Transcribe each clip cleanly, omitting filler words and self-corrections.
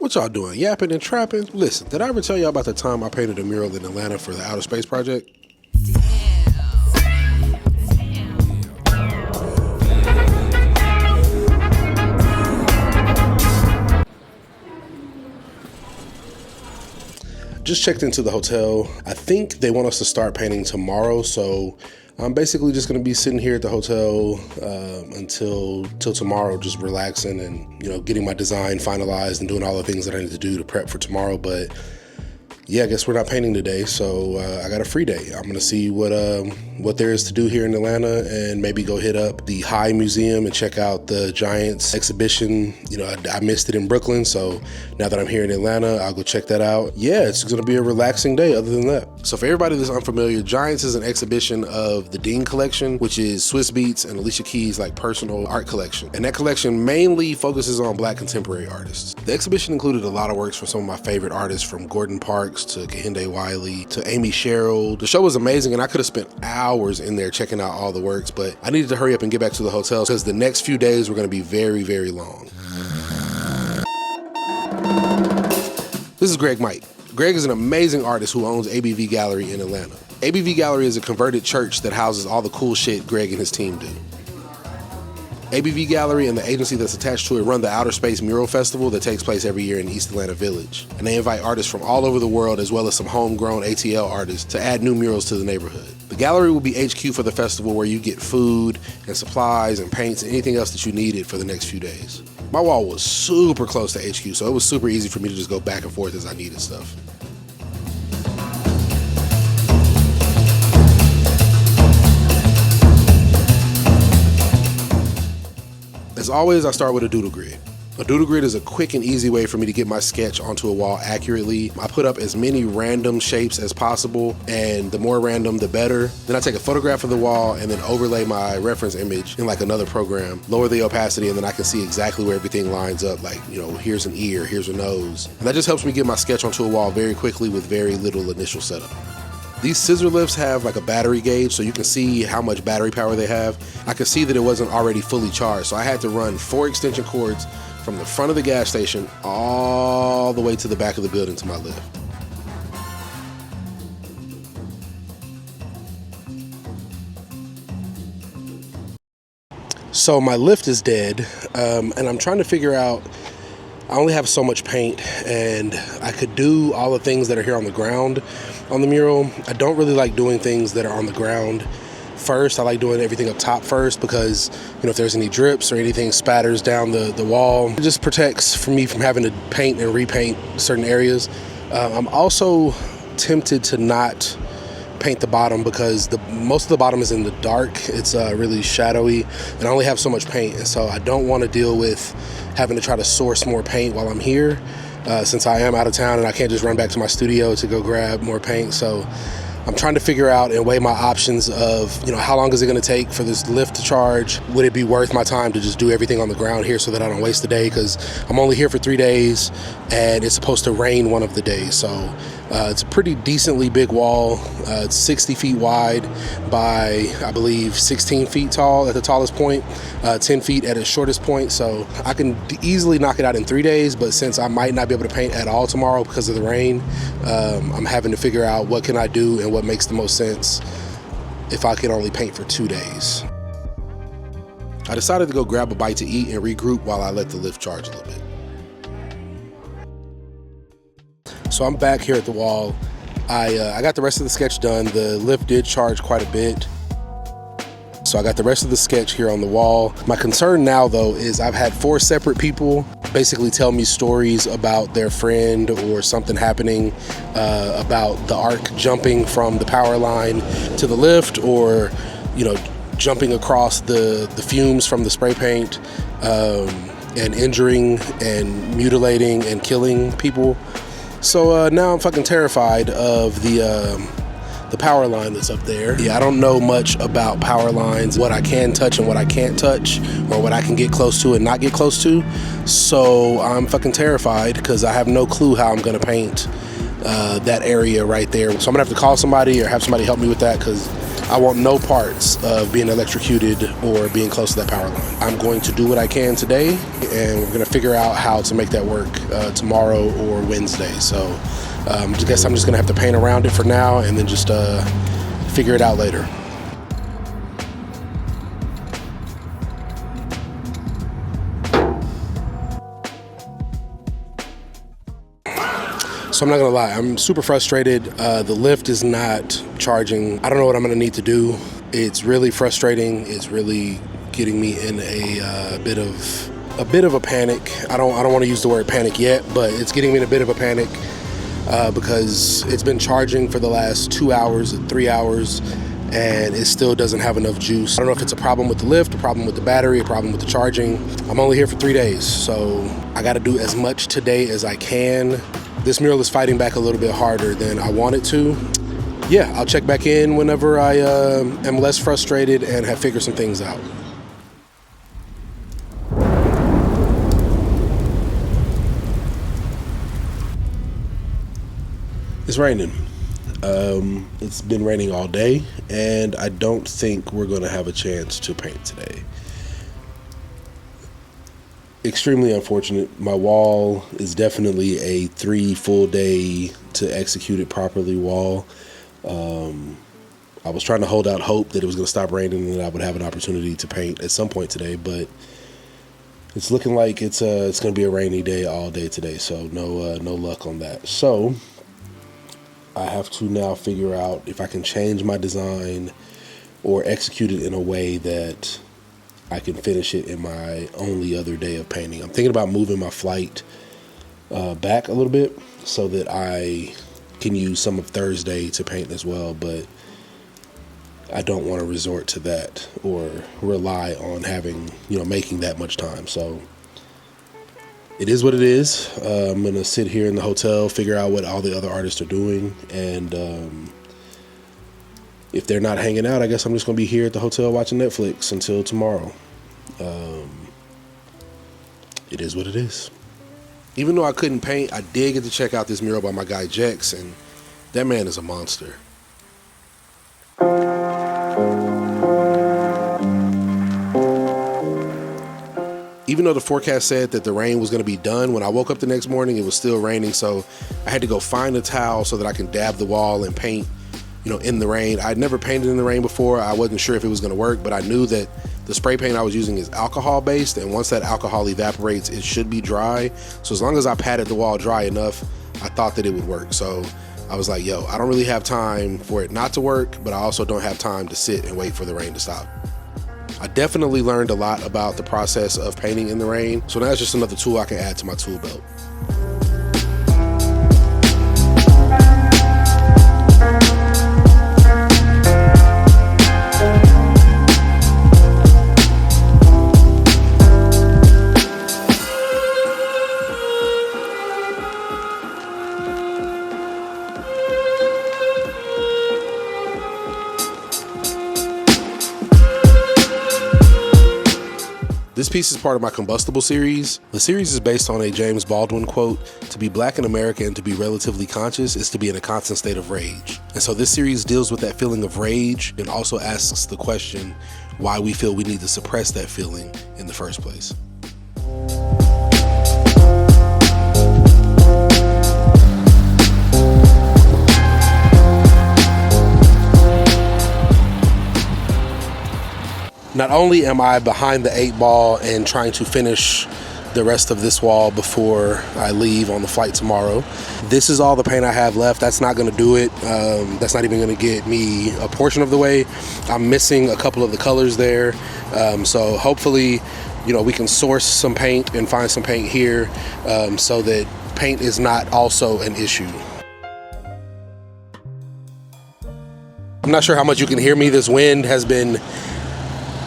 What y'all doing? Yapping and trapping? Listen, did I ever tell y'all about the time I painted a mural in Atlanta for the Outerspace Project? Just checked into the hotel. I think they want us to start painting tomorrow, so I'm basically just gonna be sitting here at the hotel until tomorrow, just relaxing and getting my design finalized and doing all the things that I need to do to prep for tomorrow. But yeah, I guess we're not painting today, so I got a free day. I'm gonna see what there is to do here in Atlanta, and maybe go hit up the High Museum and check out the Giants exhibition. I missed it in Brooklyn, so now that I'm here in Atlanta, I'll go check that out. Yeah, it's gonna be a relaxing day other than that. So for everybody that's unfamiliar, Giants is an exhibition of the Dean collection, which is Swiss Beats and Alicia Keys' personal art collection. And that collection mainly focuses on Black contemporary artists. The exhibition included a lot of works from some of my favorite artists, from Gordon Parks to Kehinde Wiley to Amy Sherrill. The show was amazing, and I could have spent hours in there checking out all the works, but I needed to hurry up and get back to the hotel because the next few days were going to be very, very long. This is Greg Mike. Greg is an amazing artist who owns ABV Gallery in Atlanta. ABV Gallery is a converted church that houses all the cool shit Greg and his team do. ABV Gallery and the agency that's attached to it run the Outerspace Mural Festival that takes place every year in East Atlanta Village. And they invite artists from all over the world, as well as some homegrown ATL artists, to add new murals to the neighborhood. The gallery will be HQ for the festival, where you get food and supplies and paints and anything else that you needed for the next few days. My wall was super close to HQ, so it was super easy for me to just go back and forth as I needed stuff. As always, I start with a doodle grid. A doodle grid is a quick and easy way for me to get my sketch onto a wall accurately. I put up as many random shapes as possible, and the more random, the better. Then I take a photograph of the wall and then overlay my reference image in another program, lower the opacity, and then I can see exactly where everything lines up. Here's an ear, here's a nose. And that just helps me get my sketch onto a wall very quickly with very little initial setup. These scissor lifts have a battery gauge, so you can see how much battery power they have. I could see that it wasn't already fully charged, so I had to run 4 extension cords from the front of the gas station all the way to the back of the building to my lift. So my lift is dead, and I'm trying to figure out, I only have so much paint, and I could do all the things that are here on the ground on the mural. I don't really like doing things that are on the ground first. I like doing everything up top first because, if there's any drips or anything spatters down the wall, it just protects me from having to paint and repaint certain areas. I'm also tempted to not paint the bottom because most of the bottom is in the dark. It's really shadowy, and I only have so much paint, and so I don't want to deal with having to try to source more paint while I'm here, since I am out of town and I can't just run back to my studio to go grab more paint. So I'm trying to figure out and weigh my options of, how long is it going to take for this lift to charge? Would it be worth my time to just do everything on the ground here so that I don't waste the day? Because I'm only here for 3 days, and it's supposed to rain one of the days. So it's a pretty decently big wall. It's 60 feet wide by, I believe, 16 feet tall at the tallest point, 10 feet at its shortest point. So I can easily knock it out in 3 days, but since I might not be able to paint at all tomorrow because of the rain, I'm having to figure out what can I do and what makes the most sense if I can only paint for 2 days. I decided to go grab a bite to eat and regroup while I let the lift charge a little bit. So I'm back here at the wall. I got the rest of the sketch done. The lift did charge quite a bit, so I got the rest of the sketch here on the wall. My concern now, though, is I've had 4 separate people basically tell me stories about their friend or something happening, about the arc jumping from the power line to the lift, or jumping across the fumes from the spray paint, and injuring and mutilating and killing people. So now I'm fucking terrified of the power line that's up there. Yeah, I don't know much about power lines, what I can touch and what I can't touch, or what I can get close to and not get close to. So I'm fucking terrified because I have no clue how I'm gonna paint that area right there. So I'm gonna have to call somebody or have somebody help me with that, because I want no parts of being electrocuted or being close to that power line. I'm going to do what I can today, and we're going to figure out how to make that work tomorrow or Wednesday. So I guess I'm just going to have to paint around it for now and then just figure it out later. So I'm not gonna lie, I'm super frustrated. The lift is not charging. I don't know what I'm gonna need to do. It's really frustrating. It's really getting me in a bit of a panic. I don't want to use the word panic yet, but it's getting me in a bit of a panic because it's been charging for the last 2 hours and 3 hours, and it still doesn't have enough juice. I don't know if it's a problem with the lift, a problem with the battery, a problem with the charging. I'm only here for 3 days, so I got to do as much today as I can. This mural is fighting back a little bit harder than I want it to. Yeah, I'll check back in whenever I am less frustrated and have figured some things out. It's raining. It's been raining all day, and I don't think we're going to have a chance to paint today. Extremely unfortunate. My wall is definitely a 3 full day to execute it properly wall. I was trying to hold out hope that it was going to stop raining and that I would have an opportunity to paint at some point today, but it's looking like it's going to be a rainy day all day today, so no luck on that. So I have to now figure out if I can change my design or execute it in a way that I can finish it in my only other day of painting. I'm thinking about moving my flight back a little bit so that I can use some of Thursday to paint as well, but I don't want to resort to that or rely on having, making that much time. So it is what it is. I'm going to sit here in the hotel, figure out what all the other artists are doing, and if they're not hanging out, I guess I'm just going to be here at the hotel watching Netflix until tomorrow. It is what it is. Even though I couldn't paint, I did get to check out this mural by my guy Jex, and that man is a monster. Even though the forecast said that the rain was going to be done, when I woke up the next morning, it was still raining, so I had to go find a towel so that I can dab the wall and paint in the rain. I'd never painted in the rain before. I wasn't sure if it was going to work, but I knew that the spray paint I was using is alcohol based, and once that alcohol evaporates, it should be dry. So as long as I patted the wall dry enough, I thought that it would work. So I was like, yo, I don't really have time for it not to work, but I also don't have time to sit and wait for the rain to stop. I definitely learned a lot about the process of painting in the rain, so now it's just another tool I can add to my tool belt. This piece is part of my Combustible series. The series is based on a James Baldwin quote: "To be black in America and to be relatively conscious is to be in a constant state of rage." And so this series deals with that feeling of rage and also asks the question why we feel we need to suppress that feeling in the first place. Not only am I behind the 8 ball and trying to finish the rest of this wall before I leave on the flight tomorrow, this is all the paint I have left. That's not going to do it. That's not even going to get me a portion of the way. I'm missing a couple of the colors there. So hopefully, we can source some paint and find some paint here so that paint is not also an issue. I'm not sure how much you can hear me. This wind has been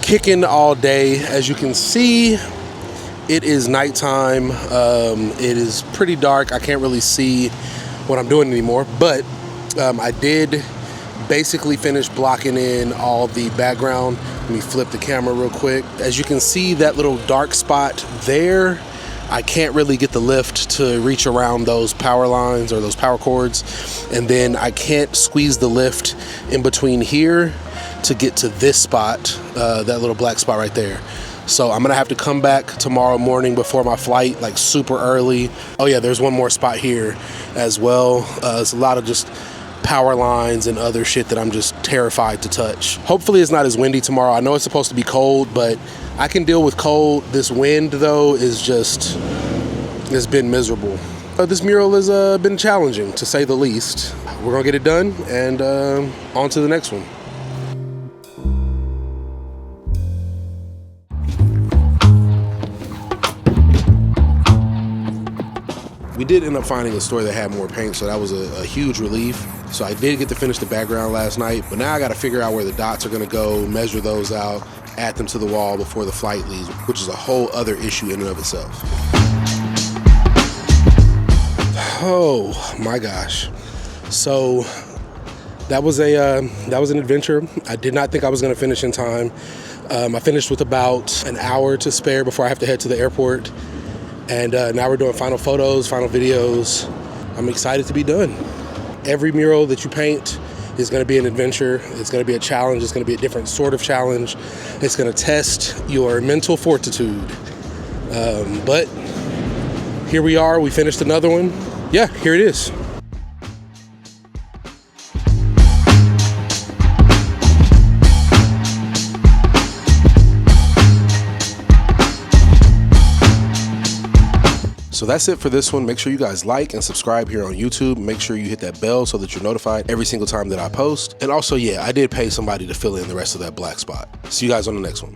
kicking all day. As you can see, it is nighttime. It is pretty dark. I can't really see what I'm doing anymore, but I did basically finish blocking in all the background. Let me flip the camera real quick. As you can see, that little dark spot there, I can't really get the lift to reach around those power lines or those power cords, and then I can't squeeze the lift in between here to get to this spot, that little black spot right there. So I'm gonna have to come back tomorrow morning before my flight, like super early. Oh yeah, there's one more spot here as well. It's a lot of just power lines and other shit that I'm just terrified to touch. Hopefully it's not as windy tomorrow. I know it's supposed to be cold, but I can deal with cold. This wind though is just, it's been miserable. This mural has been challenging to say the least. We're gonna get it done and on to the next one. We did end up finding a store that had more paint, so that was a huge relief. So I did get to finish the background last night, but now I gotta figure out where the dots are gonna go, measure those out, add them to the wall before the flight leaves, which is a whole other issue in and of itself. Oh my gosh. So that was an adventure. I did not think I was gonna finish in time. I finished with about an hour to spare before I have to head to the airport. And now we're doing final photos, final videos. I'm excited to be done. Every mural that you paint is gonna be an adventure. It's gonna be a challenge. It's gonna be a different sort of challenge. It's gonna test your mental fortitude. But here we are, we finished another one. Yeah, here it is. So that's it for this one. Make sure you guys like and subscribe here on YouTube. Make sure you hit that bell so that you're notified every single time that I post. And also, yeah, I did pay somebody to fill in the rest of that black spot. See you guys on the next one.